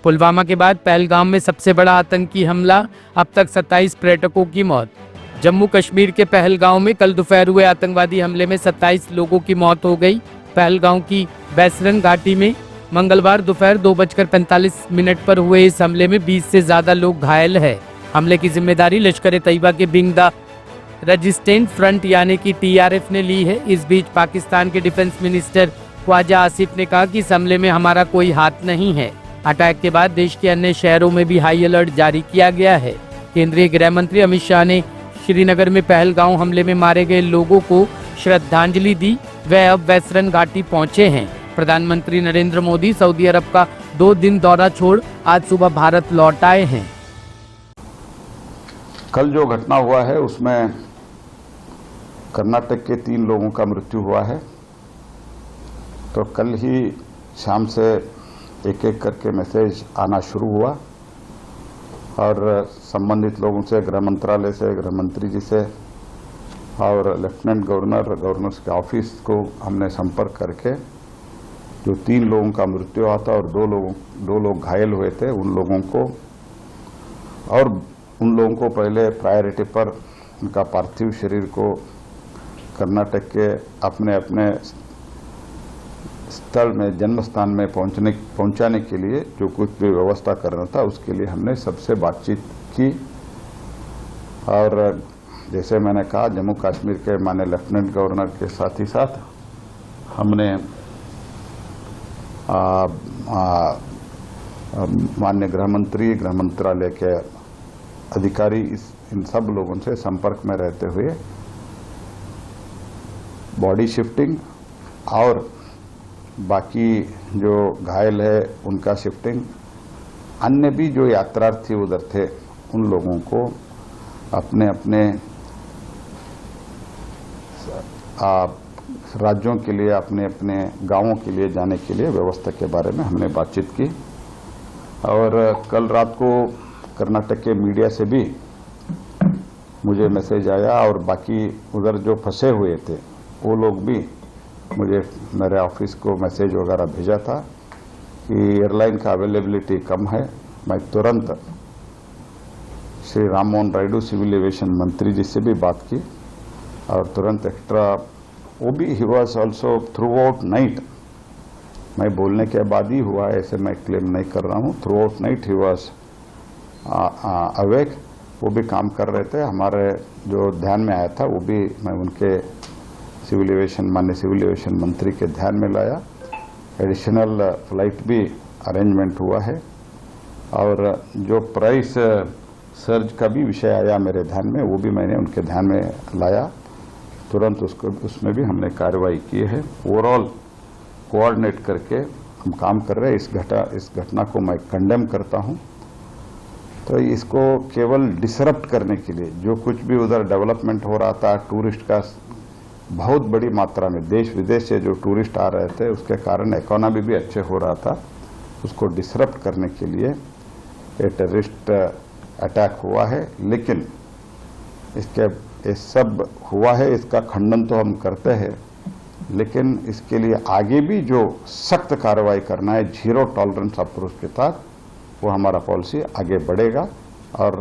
पुलवामा के बाद पहलगाम में सबसे बड़ा आतंकी हमला, अब तक 27 पर्यटकों की मौत। जम्मू कश्मीर के पहलगाम में कल दोपहर हुए आतंकवादी हमले में 27 लोगों की मौत हो गई। पहलगाम की बैसरन घाटी में मंगलवार दोपहर 2:45 पर हुए इस हमले में 20 से ज्यादा लोग घायल हैं। हमले की जिम्मेदारी लश्कर-ए-तैयबा के विंग द रेजिस्टेंट फ्रंट यानी कि TRF ने ली है। इस बीच पाकिस्तान के डिफेंस मिनिस्टर ख्वाजा आसिफ ने कहा कि इस हमले में हमारा कोई हाथ नहीं है। अटैक के बाद देश के अन्य शहरों में भी हाई अलर्ट जारी किया गया है। केंद्रीय गृह मंत्री अमित शाह ने श्रीनगर में पहलगाम हमले में मारे गए लोगों को श्रद्धांजलि दी। वह अब बैसरन घाटी पहुंचे हैं। प्रधानमंत्री नरेंद्र मोदी सऊदी अरब का 2 दिन दौरा छोड़ आज सुबह भारत लौट आए हैं। कल जो घटना हुआ है उसमें कर्नाटक के 3 लोगों का मृत्यु हुआ है। तो कल ही शाम से एक एक करके मैसेज आना शुरू हुआ और संबंधित लोगों से, गृह मंत्रालय से, गृह मंत्री जी से और लेफ्टिनेंट गवर्नर के ऑफिस को हमने संपर्क करके जो 3 लोगों का मृत्यु हुआ था और 2 लोग घायल हुए थे उन लोगों को पहले प्रायोरिटी पर उनका पार्थिव शरीर को कर्नाटक के अपने अपने स्थल में, जन्म स्थान में पहुंचाने के लिए जो कुछ भी व्यवस्था करना था उसके लिए हमने सबसे बातचीत की। और जैसे मैंने कहा, जम्मू कश्मीर के माननीय लेफ्टिनेंट गवर्नर के साथ ही साथ हमने माननीय गृह मंत्रालय के अधिकारी इन सब लोगों से संपर्क में रहते हुए बॉडी शिफ्टिंग और बाकी जो घायल है उनका शिफ्टिंग, अन्य भी जो यात्रार्थी उधर थे उन लोगों को अपने अपने राज्यों के लिए, अपने अपने गांवों के लिए जाने के लिए व्यवस्था के बारे में हमने बातचीत की। और कल रात को कर्नाटक के मीडिया से भी मुझे मैसेज आया और बाकी उधर जो फंसे हुए थे वो लोग भी मुझे मेरे ऑफिस को मैसेज वगैरह भेजा था कि एयरलाइन का अवेलेबिलिटी कम है। मैं तुरंत श्री राम मोहन नायडू सिविल एविएशन मंत्री जी से भी बात की और तुरंत एक्स्ट्रा वो भी he was also through out night, मैं बोलने के बाद ही हुआ ऐसे मैं क्लेम नहीं कर रहा हूँ, through out night he was awake, वो भी काम कर रहे थे। हमारे जो ध्यान में आया था वो भी मैं उनके माननीय सिविल एविएशन मंत्री के ध्यान में लाया। एडिशनल फ्लाइट भी अरेंजमेंट हुआ है और जो प्राइस सर्ज का भी विषय आया मेरे ध्यान में वो भी मैंने उनके ध्यान में लाया। तुरंत उसमें भी हमने कार्रवाई की है। ओवरऑल कोऑर्डिनेट करके हम काम कर रहे हैं। इस घटना को मैं कंडेम करता हूं। तो इसको केवल डिसरप्ट करने के लिए जो कुछ भी उधर डेवलपमेंट हो रहा था, टूरिस्ट का बहुत बड़ी मात्रा में देश विदेश से जो टूरिस्ट आ रहे थे उसके कारण इकोनॉमी भी अच्छे हो रहा था, उसको डिसरप्ट करने के लिए ये टेररिस्ट अटैक हुआ है। लेकिन ये सब हुआ है, इसका खंडन तो हम करते हैं, लेकिन इसके लिए आगे भी जो सख्त कार्रवाई करना है, 0 टॉलरेंस अप्रोच के साथ, वो हमारा पॉलिसी आगे बढ़ेगा और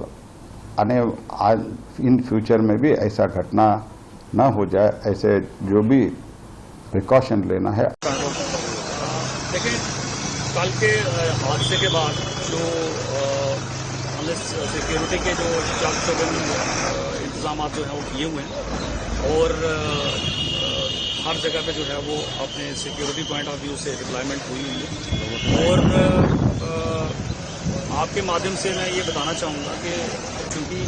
इन फ्यूचर में भी ऐसा घटना ना हो जाए, ऐसे जो भी प्रिकॉशन लेना है। देखिए, कल के हादसे के बाद जो सिक्योरिटी के जो चाक-चौबंद इंतजाम जो है वो किए हुए हैं और हर जगह पे जो है वो अपने सिक्योरिटी पॉइंट ऑफ व्यू से डिप्लॉयमेंट हुई है। और आपके माध्यम से मैं ये बताना चाहूँगा कि क्योंकि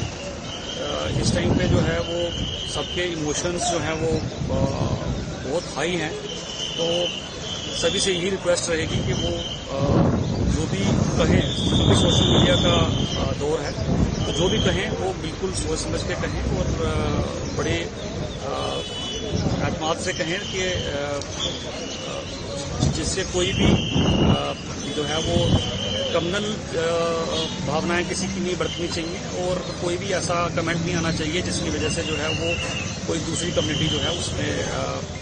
इस टाइम पे जो है वो सबके इमोशंस जो हैं वो बहुत हाई हैं, तो सभी से यही रिक्वेस्ट रहेगी कि वो जो भी कहें, क्योंकि सोशल मीडिया का दौर है, तो जो भी कहें वो बिल्कुल सोच समझ के कहें और बड़े एतमाद से कहें कि जिससे कोई भी जो है वो कम्युनल भावनाएं किसी की नहीं बरतनी चाहिए और कोई भी ऐसा कमेंट नहीं आना चाहिए जिसकी वजह से जो है वो कोई दूसरी कम्युनिटी जो है उसमें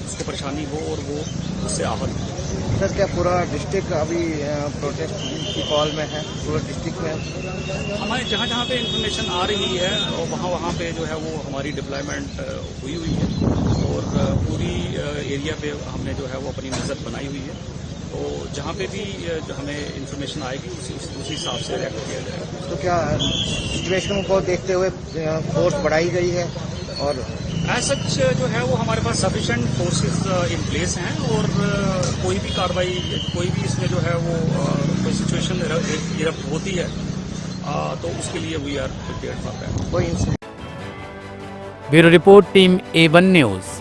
उसको परेशानी हो और वो उससे आहत हो। सर क्या पूरा डिस्ट्रिक्ट अभी प्रोटेस्ट की कॉल में है, पूरा डिस्ट्रिक्ट में? हमारे जहाँ जहाँ पे इंफॉर्मेशन आ रही है और वहाँ पे जो है वो हमारी डिप्लॉयमेंट हुई है और पूरी एरिया पे हमने जो है वो अपनी नज़र बनाई हुई है। तो जहाँ पे भी हमें इंफॉर्मेशन आएगी उसी हिसाब से रिएक्ट किया जाएगा। तो क्या सिचुएशन को देखते हुए फोर्स बढ़ाई गई है? और एज सच जो है वो हमारे पास सफिशिएंट फोर्सेस इन प्लेस हैं और कोई भी कार्रवाई कोई भी इसमें जो है वो कोई सिचुएशन इरप्ट होती है तो उसके लिए we are prepared for that. कोई bureau report team A1 news.